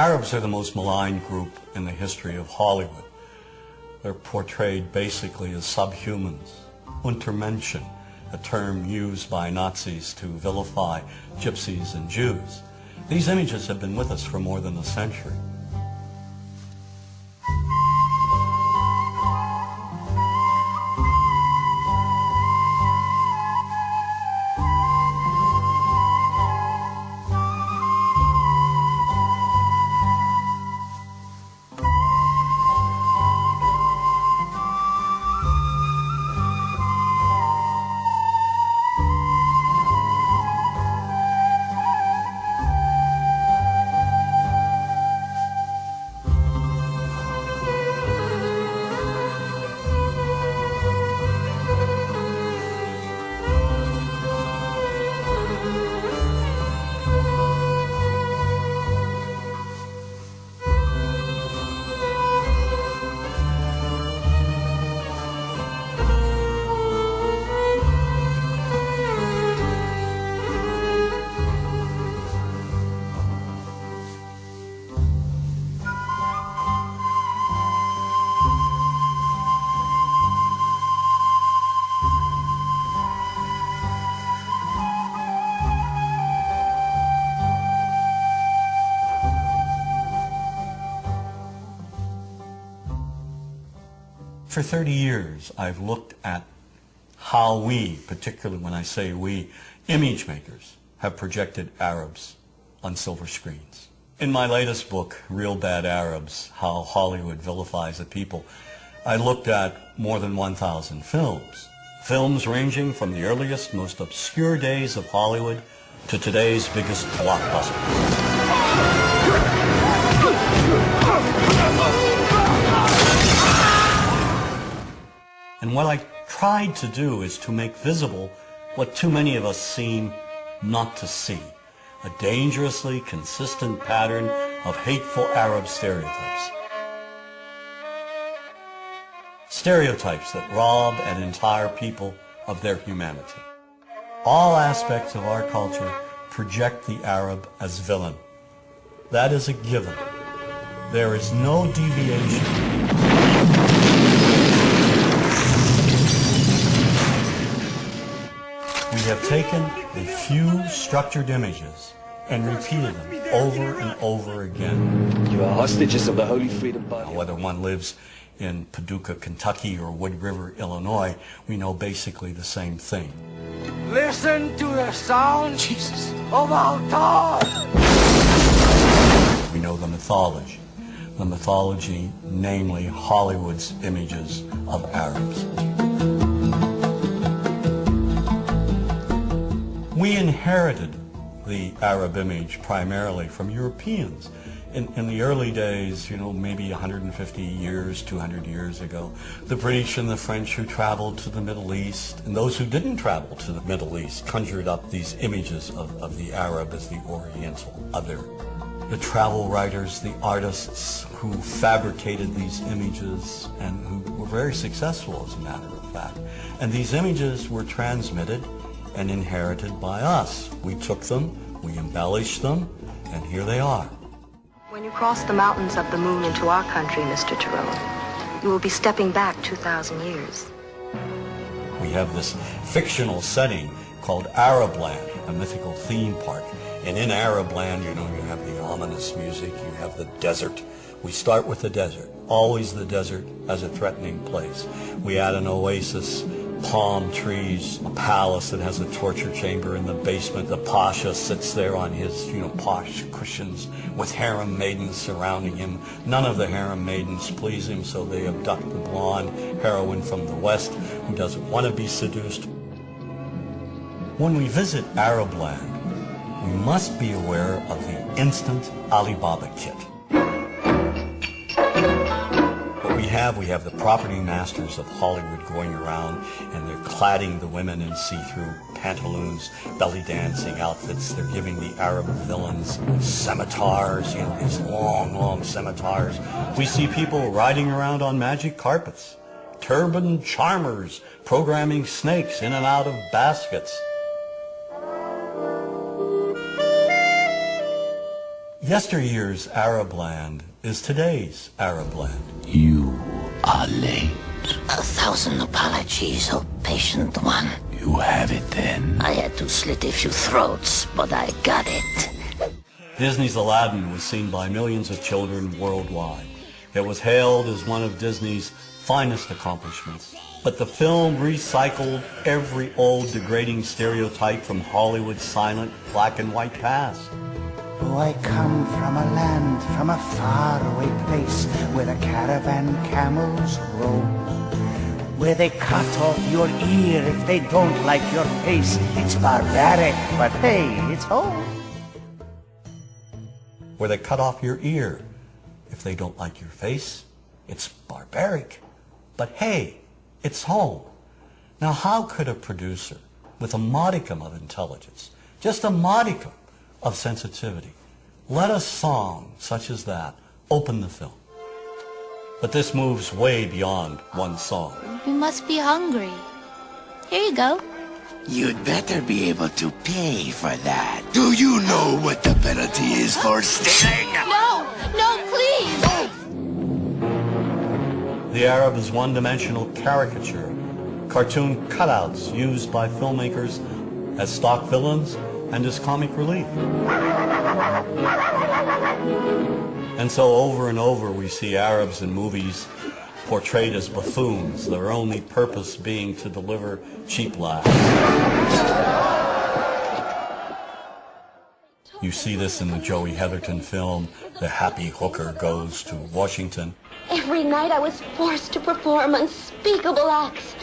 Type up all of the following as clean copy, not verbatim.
Arabs are the most maligned group in the history of Hollywood. They're portrayed basically as subhumans. Untermenschen, a term used by Nazis to vilify gypsies and Jews. These images have been with us for more than a century. For 30 years, I've looked at how we, particularly when I say we, image makers, have projected Arabs on silver screens. In my latest book, Real Bad Arabs, How Hollywood Vilifies a People, I looked at more than 1,000 films. Films ranging from the earliest, most obscure days of Hollywood to today's biggest blockbusters. And what I tried to do is to make visible what too many of us seem not to see, a dangerously consistent pattern of hateful Arab stereotypes. Stereotypes that rob an entire people of their humanity. All aspects of our culture project the Arab as villain. That is a given. There is no deviation. We have taken a few structured images and repeated them over and over again. You are hostages of the Holy Freedom Party. Now, whether one lives in Paducah, Kentucky or Wood River, Illinois, we know basically the same thing. Listen to the sound of our God. We know the mythology. The mythology, namely Hollywood's images of Arabs. We inherited the Arab image primarily from Europeans. In the early days, maybe 150 years, 200 years ago, the British and the French who traveled to the Middle East, and those who didn't travel to the Middle East, conjured up these images of the Arab as the Oriental other. The travel writers, the artists who fabricated these images and who were very successful, as a matter of fact. And these images were transmitted and inherited by us. We took them, we embellished them, and here they are. When you cross the mountains of the moon into our country, Mr. Tyrone, you will be stepping back 2,000 years. We have this fictional setting called Arabland, a mythical theme park. And in Arabland, you have the ominous music, you have the desert. We start with the desert, always the desert as a threatening place. We add an oasis, palm trees, a palace that has a torture chamber in the basement. The pasha sits there on his, posh cushions with harem maidens surrounding him. None of the harem maidens please him, so they abduct the blonde heroine from the West who doesn't want to be seduced. When we visit Arabland, we must be aware of the instant Alibaba kit. We have the property masters of Hollywood going around and they're cladding the women in see-through pantaloons, belly dancing outfits. They're giving the Arab villains scimitars, these long, long scimitars. We see people riding around on magic carpets, turbaned charmers programming snakes in and out of baskets. Yesteryear's Arab land is today's Arab land. You are late. 1,000 apologies, oh patient one. You have it then. I had to slit a few throats, but I got it. Disney's Aladdin was seen by millions of children worldwide. It was hailed as one of Disney's finest accomplishments. But the film recycled every old degrading stereotype from Hollywood's silent black and white past. Oh, I come from a land, from a faraway place, where the caravan camels roam, where they cut off your ear if they don't like your face. It's barbaric, but hey, it's home. Where they cut off your ear if they don't like your face. It's barbaric, but hey, it's home. Now, how could a producer with a modicum of intelligence, just a modicum of sensitivity, let a song such as that open the film? But this moves way beyond one song. You must be hungry. Here you go. You'd better be able to pay for that. Do you know what the penalty is for stealing? No, please. The Arab is one-dimensional caricature, cartoon cutouts used by filmmakers as stock villains and as comic relief. And so over and over we see Arabs in movies portrayed as buffoons, their only purpose being to deliver cheap laughs. You see this in the Joey Heatherton film, The Happy Hooker Goes to Washington. Every night I was forced to perform unspeakable acts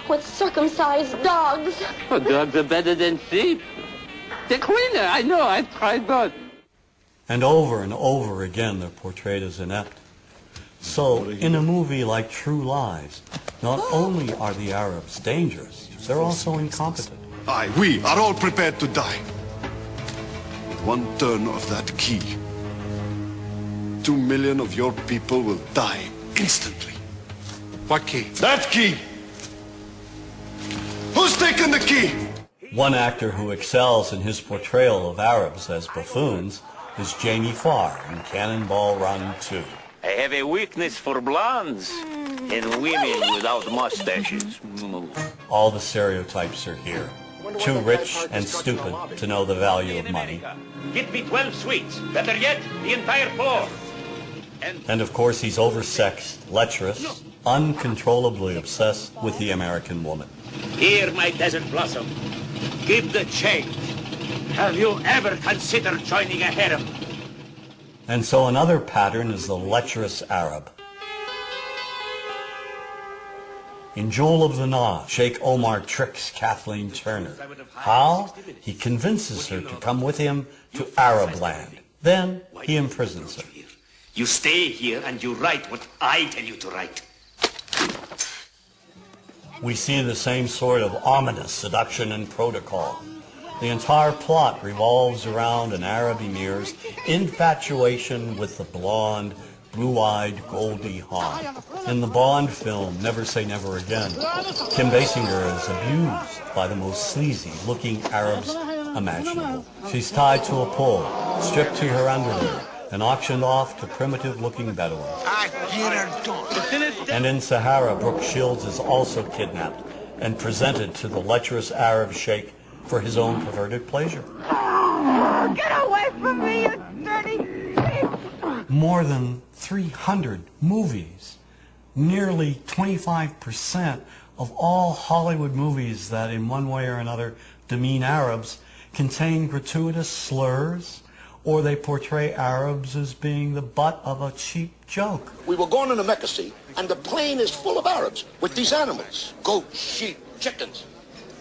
with circumcised dogs. Oh, dogs are better than sheep. They're cleaner, I know, I've tried both. And over again they're portrayed as inept. So, in a movie like True Lies, not only are the Arabs dangerous, they're also incompetent. Aye, we are all prepared to die. With one turn of that key, 2 million of your people will die instantly. What key? That key! Who's taking the key? One actor who excels in his portrayal of Arabs as buffoons is Jamie Farr in Cannonball Run 2. I have a weakness for blondes and women without mustaches. All the stereotypes are here. Too rich and stupid to know the value of money. Get me 12 sweets. Better yet, the entire floor. And of course he's oversexed, lecherous, uncontrollably obsessed with the American woman. Here, my desert blossom. Give the change. Have you ever considered joining a harem? And so another pattern is the lecherous Arab. In Jewel of the Nile, Sheikh Omar tricks Kathleen Turner. How? He convinces her to come with him to Arab land. Then he imprisons her. You stay here and you write what I tell you to write. We see the same sort of ominous seduction and protocol. The entire plot revolves around an Arab emir's infatuation with the blonde, blue-eyed Goldie Hawn. In the Bond film, Never Say Never Again, Kim Basinger is abused by the most sleazy-looking Arabs imaginable. She's tied to a pole, stripped to her underwear, and auctioned off to primitive-looking Bedouins. And in Sahara, Brooke Shields is also kidnapped and presented to the lecherous Arab sheikh for his own perverted pleasure. Get away from me, you dirty thief! More than 300 movies, nearly 25% of all Hollywood movies that in one way or another demean Arabs contain gratuitous slurs, or they portray Arabs as being the butt of a cheap joke. We were going in a Mecca, see, and the plane is full of Arabs with these animals. Goats, sheep, chickens.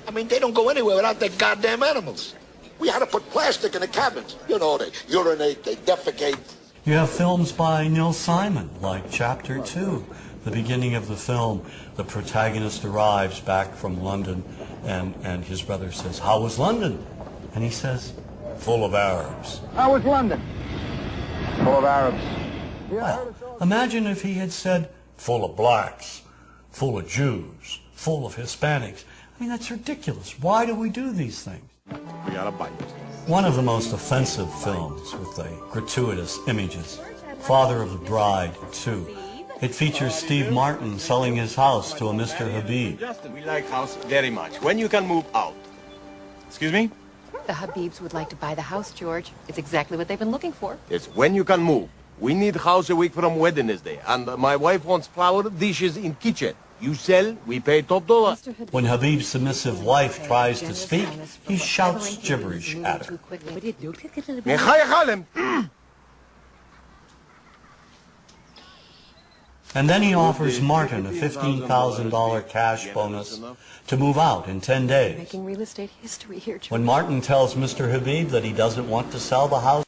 I mean, they don't go anywhere without their goddamn animals. We had to put plastic in the cabins. You know, they urinate, they defecate. You have films by Neil Simon, like Chapter 2. The beginning of the film, the protagonist arrives back from London, and his brother says, "How was London?" And he says, "Full of Arabs." How was London? Full of Arabs. Well, imagine if he had said, "Full of blacks, full of Jews, full of Hispanics." I mean, that's ridiculous. Why do we do these things? We got a bite. One of the most offensive films with the gratuitous images, Father of the Bride 2. It features Steve Martin selling his house to a Mr. Habib. Justin, we like house very much. When you can move out? Excuse me? The Habibs would like to buy the house, George. It's exactly what they've been looking for. It's when you can move. We need house a week from Wednesday, and my wife wants flour dishes in kitchen. You sell, we pay top dollar. When Habib's submissive wife tries to speak, he shouts gibberish at her. And then he offers Martin a $15,000 cash bonus to move out in 10 days. Making real estate history here, George. When Martin tells Mr. Habib that he doesn't want to sell the house,